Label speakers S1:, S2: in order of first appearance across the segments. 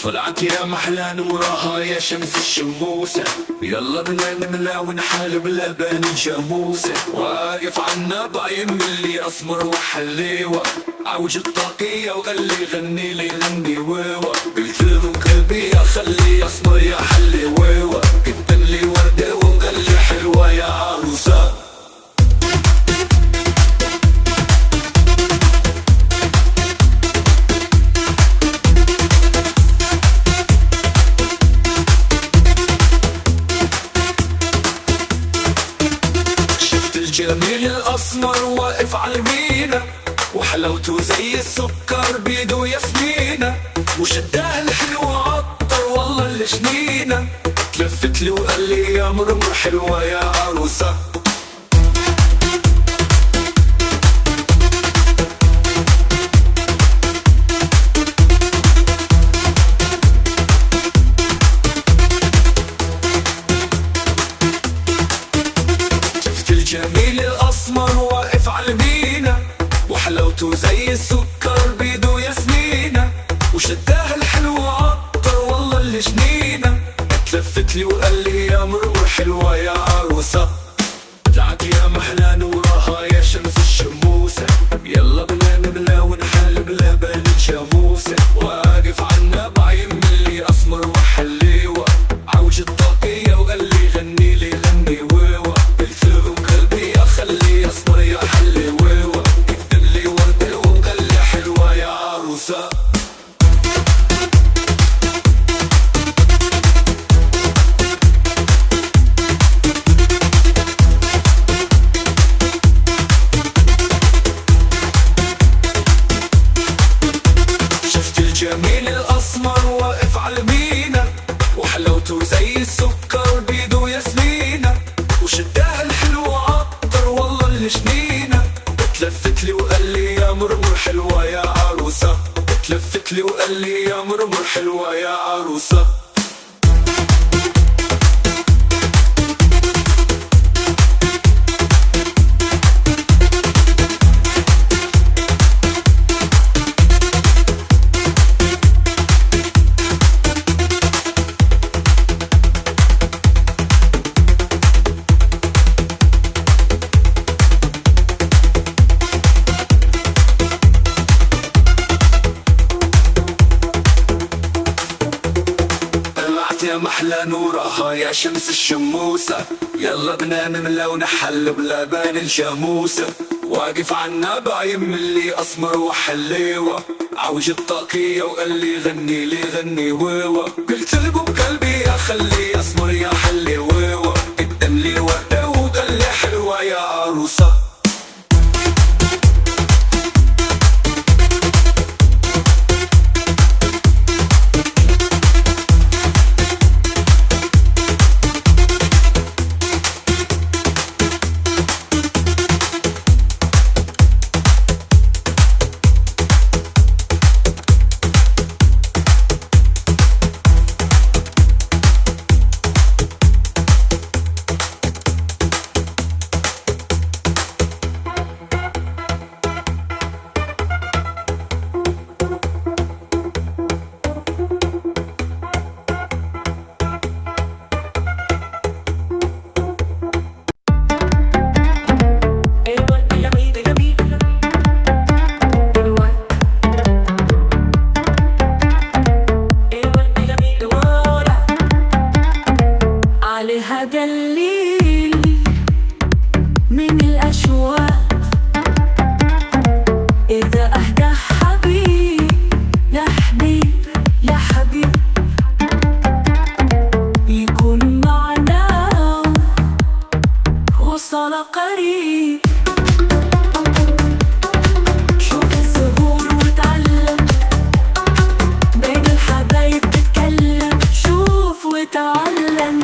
S1: طلعت يا محلى نورها يا شمس الشموسة، يلا بنا نملى ونحلب لبن الجاموسة. واقف عنا بايم اللي اسمر وحليوة، عوج الطاقية وقال لي غني لي غني ويوة. قلت له قلبي يا خلي اسمر يا حلي ويوة، قدم لي وردة وقال لي حلوة يا عروسة. الجميل الأسمر واقف عالمينا، وحلاوته زي السكر بيدو ياسمينة، وشدها الحلو عطر والله اللي جنينة. تلفت لي وقال لي يا مرمر حلوة يا عروسة. الجميل الأسمر واقف عالمينا، وحلاوته زي السكر بيدو ياسمينة، وشدها الحلو عطر والله اللي جنينة. تلفت لي وقال لي يا مرمر حلوة يا عروسة. طلعت يا محلى نورها يا شمس الشموسة، يلا بنا نملى ونحلب لبن الجاموسة. واقف عنا بايم اللي أسمر وحليوة، عوج الطاقية وقال لي غني لي غني ويوة. قلت له قلبي يا خلي أسمر يا حلي ويوة، قدم لي وردة وقال لي حلوة يا عروسة. الجميل الأسمر واقف عالمينا، وحلاوته زي السكر بيدو ياسمينة، وشدها الحلو عطر والله اللي جنينة. تلفت لي وقال لي يا مرمر حلوة يا عروسة. تلفت لي وقال لي يا مرمر حلوة يا عروسة. يا محلى نورها يا شمس الشموسة، يلا بنا نملى ونحلب لبن الجاموسة. واقف عنا بايم اللي أسمر وحليوة، عوج الطاقية وقال لي غني لي غني ويوة. قلت له بقلبي يا خلي أسمر يا حلي ويوة، قدم لي وردة وقال لي حلوة يا عروسة.
S2: عليها دليل من الأشواق، إذا أهدى حبيب يا حبيب يا حبيب، يكون معنا وصل قريب. شوف الزهور وتعلم، بين الحبايب تتكلم، شوف وتعلم.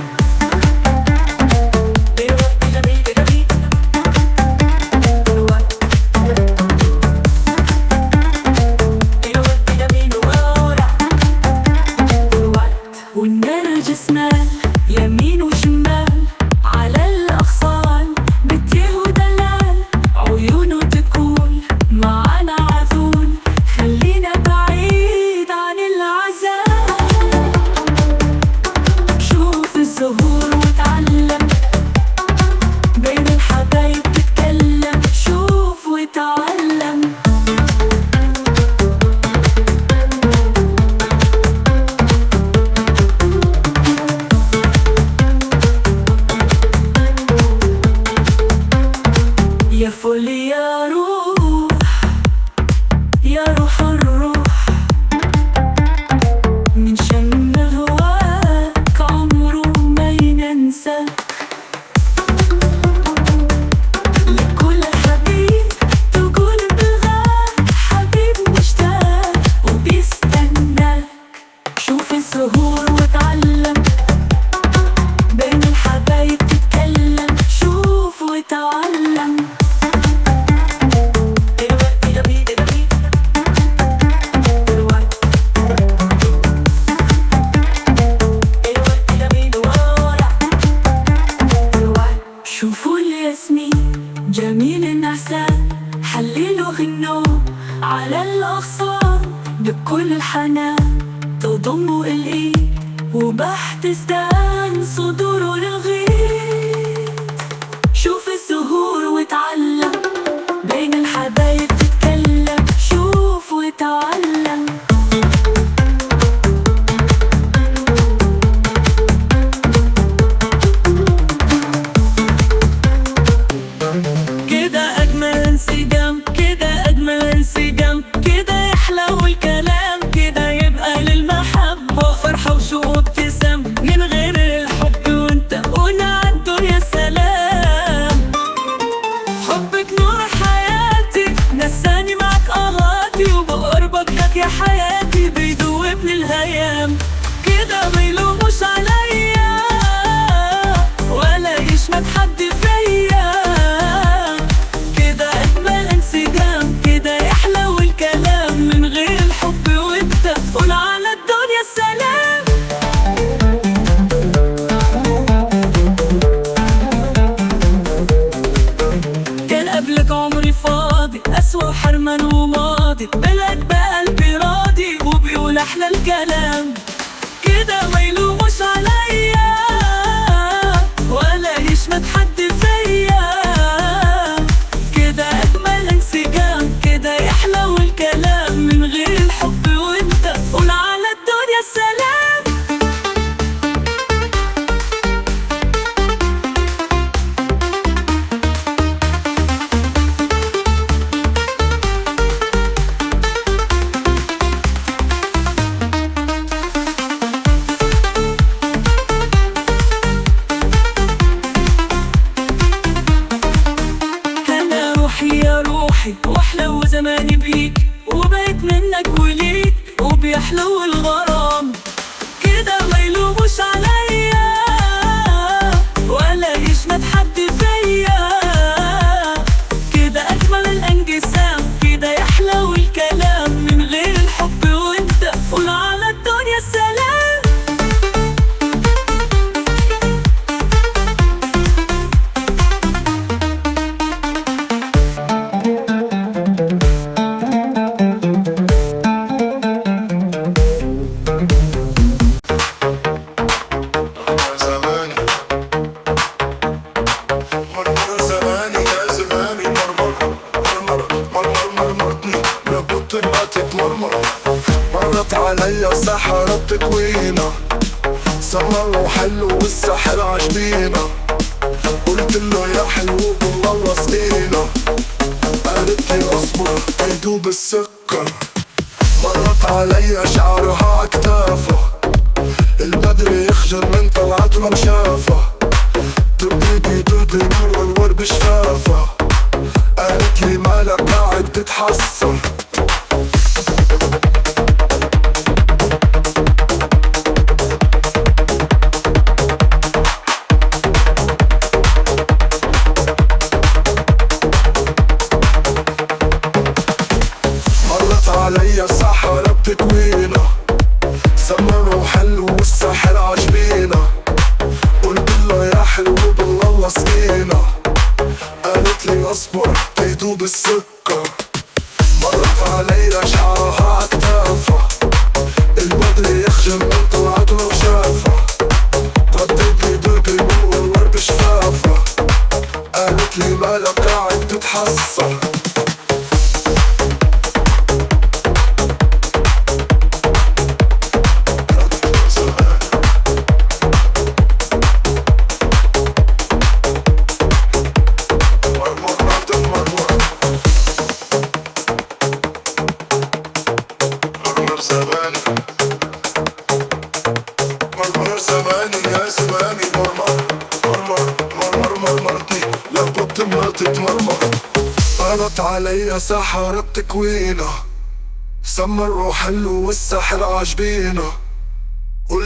S2: شوف الزهور واتعلم، بين الحبايب تتكلم، شوف وتعلم. شوفوا الياسمين جميل النعسان، حللوا غنوا على الأغصان، بكل الحنان تضموا الإيد وبح تستان صدوره للغيد. شوف الزهور واتعلم، بين الحبايب تتكلم، شوف وتعلم. كده أجمل انسجام، كده أجمل انسجام، كده يحلو الكلام، كده يبقى للمحبة فرحة وشوق وابتسام، من غير الحب وانت ونعدوا يا سلام. حبك نور حياتي، نساني معك أغاتي، وبقربك لك يا حياتي بيدوبني الهيام. كده ما يلوموش عليا ولا يشمت حد فيا، كده أجمل انسجام، كده يحلو الكلام، من غير الحب وانت قول على الدنيا السلام. كان قبلك عمري فاضي، أسوأ حرمان وماضي، بلاك بقى قلبي راضي وبيقول أحلى الكلام. كده ما يلوموش عليا ولا يشمت حد فيا، كده أجمل انسجام، كده يحلو الكلام، من غير الحب وانت قول على الدنيا السلام. أنا روحي يا روحي، واحلو زماني بيك، وبقيت منك وليك وبيحلو الغرام. كده ما يلوموش عليا ولا يشمت حد فيا، كده أجمل الانقسام، كده يحلو الكلام، من غير الحب وانت قول على الدنيا السلام.
S3: زماني مرمر، زماني يا زماني مرمر مرمر مرمر مرمرتني لابد ما تتمرمر. مرت عليا سحرة تكوينة، سمر وحلو والسحر عجبينا، قلت له يا حلو بالله وصينا، قالت لي اصبر يدوب السكر. مرت عليا شعرها عكتافه، البدر يخجل من طلعت رمشافة، دبيبي دودي نور بشفافة، قالت لي مالك قاعد تتحسر. مرت عليا سحرة بتكوينة، سمر وحلو والسحر عجبينا، قلت له يا حلو بالله وصينا، قالت لي اصبر تيدوب السكر. مرت عليا شعرها عكتافة، البدر يخجل من طلعته وشافة، ردت دوبي نور بشفافة، قالت لي مالك قاعد تتحسر. زماني مرمر، زماني يا زماني مرمر مرمر مرمر مرمرتني لابد ما تتمرمر. قالت عليا سحرة تكوينة، سمر وحلو والسحر عجبينا،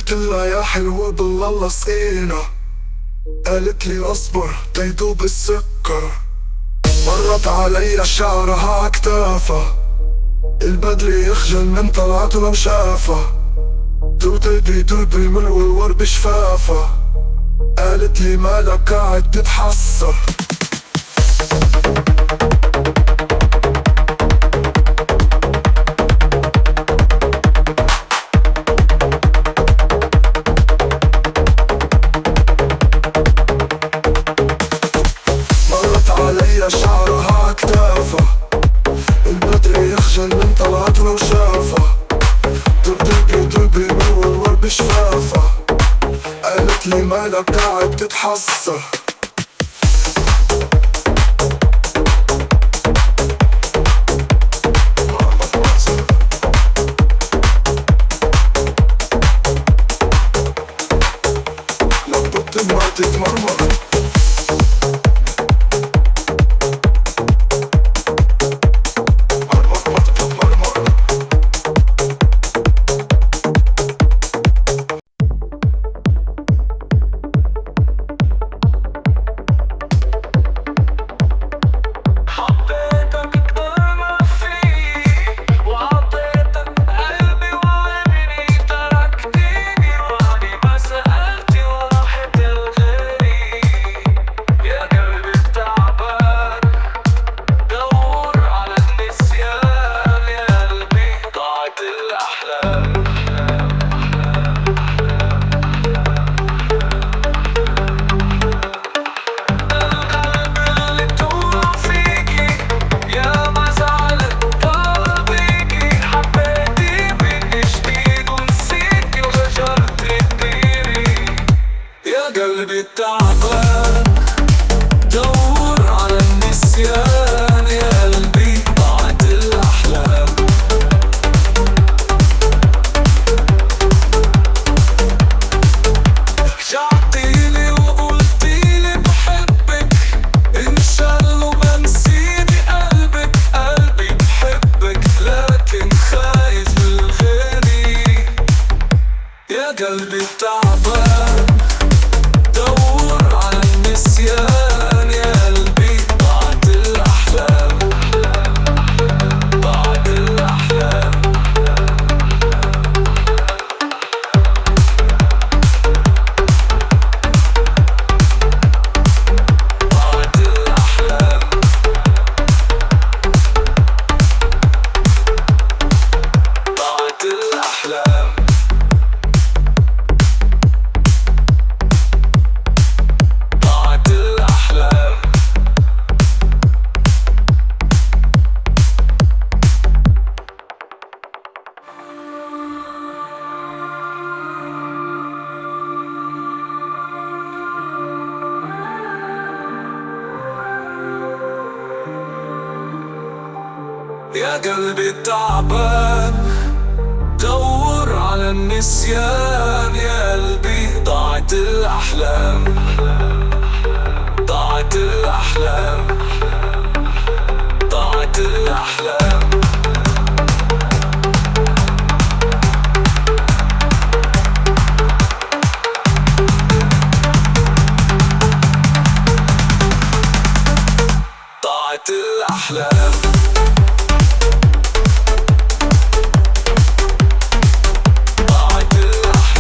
S3: قلتلها يا حلوة بالله سقينا، قالت لي اصبر تيدوب السكر. مرت علي شعرها عكتافها، البدري يخجل من طلعته لو شافها. دوبي دوبي من والور بشفافها، قالت لي مالك قاعد تتحسر. مرت علي شعرها عكتافها، البدري يخجل من طلعته لو شافها. دوبي دوبي من والور بشفافها، قالت لي مالك قاعد تتحسر. لو كنت ما تتمرمر قلبي تعبان، دور على النسيان يا قلبي ضاعت الأحلام. رجعتيلي وقلتيلي بحبك، إن شاء الله ما نسيني قلبك. قلبي بحبك لكن خايف من غيري، يا قلبي تعبان، دور على النسيان يا قلبي ضاعت الأحلام. ضاعت الأحلام. ضاعت الأحلام. ضاعت الأحلام. يا قلبي تعبان، دور على النسيان يا قلبي ضاعت الأحلام. ضاعت الأحلام. ضاعت الأحلام. ضاعت الأحلام. ضاعت الأحلام.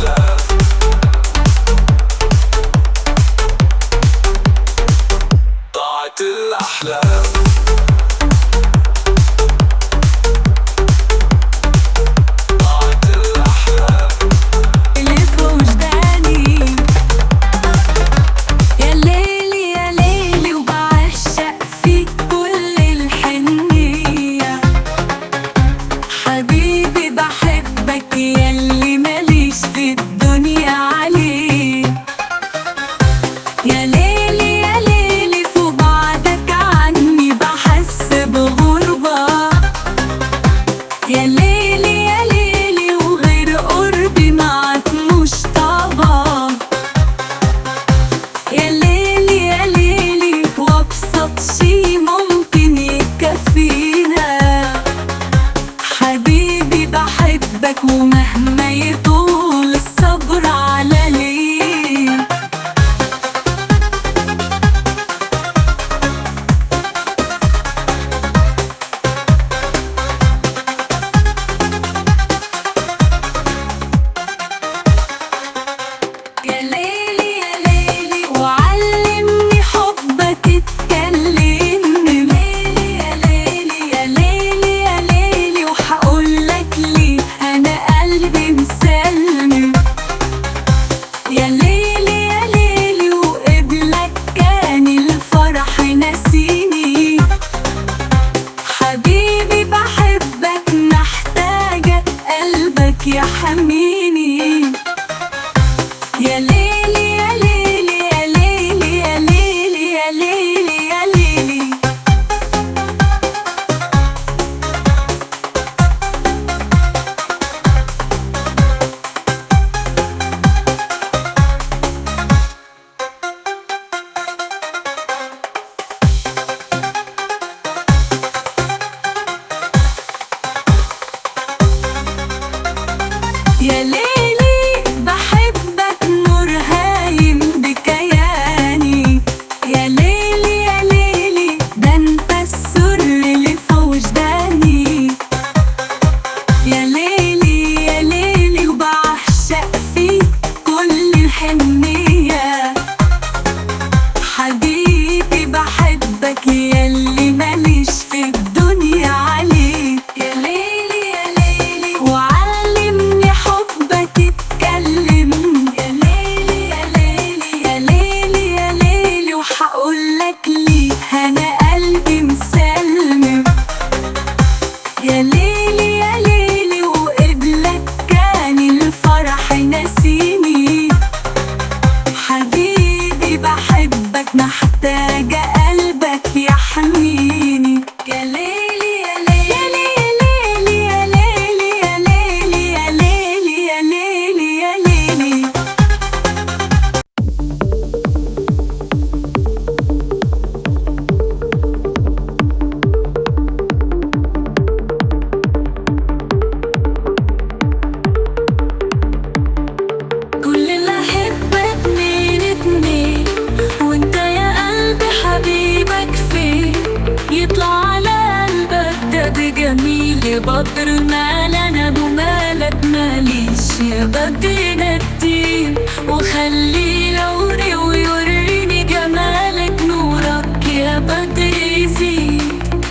S2: خاطر مالنا ومالك ماليش يا بدينا الدين وخلي لوني ويوريني جمالك نورك يا بدر يزيد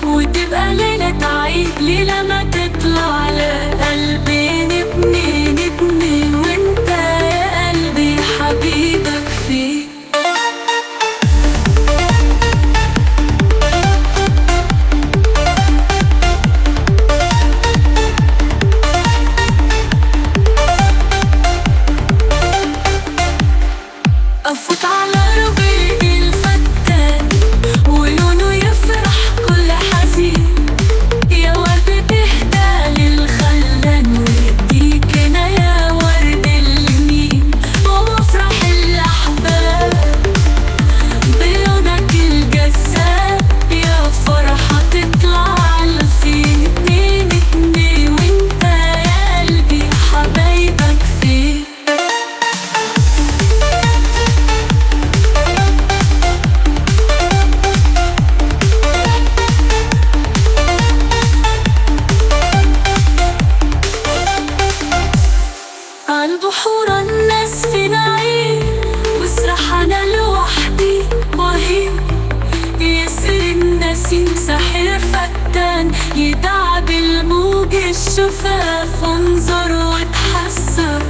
S2: وتبقى ليلة عيد ليلة ما تطلع على قلبي نبني نبني وانت يا قلبي حبيبك فيه أفوت على ربيع الفتان ولونه يفرح كل حزين يا ورد تهدى للخلان ويديك هنا يا ورد اليمين وافرح الأحباب بلونك الجذاب يا فرحة تطلع على فين اتنين اتنين وانت يا قلبي حبايبك فين عالبحور الناس في نعيم واسرح انا لوحدي وهيم يسر النسيم ساحر فتان يدعى بالموج الشفاف انظر واتحسر